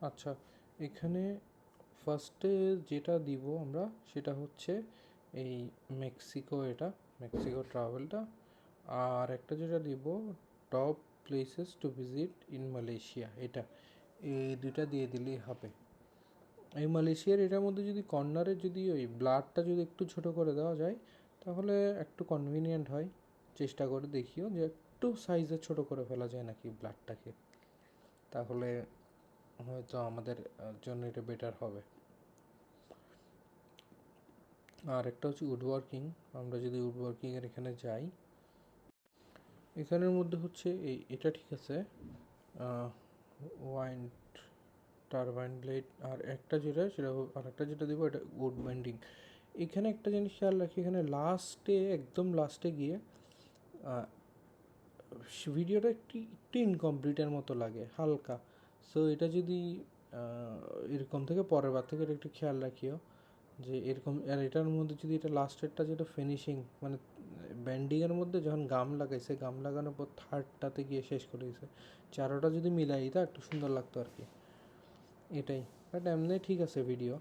আচ্ছা, এখানে ফার্স্টে যেটা দিব আমরা সেটা হচ্ছে এই মেক্সিকো, এটা মেক্সিকো ট্রাভেলটা। আর একটা যেটা দিব top places to visit in Malaysia, এটা এই দুইটা দিয়ে দিলেই হবে। এই মালয়েশিয়ার এটার মধ্যে যদি কর্নারে যদি ওই ব্লাডটা যদি একটু ছোট করে দেওয়া যায় তাহলে একটু কনভিনিয়েন্ট হয়। চেষ্টা করে দেখিও যে একটু সাইজে ছোট করে ফেলা যায় নাকি ব্লাডটাকে, তাহলে হয়তো আমাদের জন্য এটা বেটার হবে। আর একটা হচ্ছে উডওয়ার্কিং। আমরা যদি উডওয়ার্কিংয়ের এখানে যাই, এখানের মধ্যে হচ্ছে এটা ঠিক আছে, ওয়াইন টারবাইন ব্লেড। আর একটা যেটা সেটা আর একটা যেটা দেবো এটা উড বেন্ডিং। এখানে একটা জিনিস খেয়াল রাখি, এখানে লাস্টে একদম লাস্টে গিয়ে ভিডিওটা একটু একটু ইনকমপ্লিটের মতো লাগে হালকা। সো এটা যদি এরকম থেকে পরের বার থেকে এটা একটু খেয়াল রাখিও যে এরকম। আর এটার মধ্যে যদি এটা লাস্টেরটা যেটা ফিনিশিং মানে ব্যান্ডিংয়ের মধ্যে যখন গাম লাগাইছে, গাম লাগানোর পর থার্ডটাতে গিয়ে শেষ করে দিয়েছে, চারোটা যদি মিলাই তা একটু সুন্দর লাগতো আর কি, এটাই। বাট এমনি ঠিক আছে ভিডিও।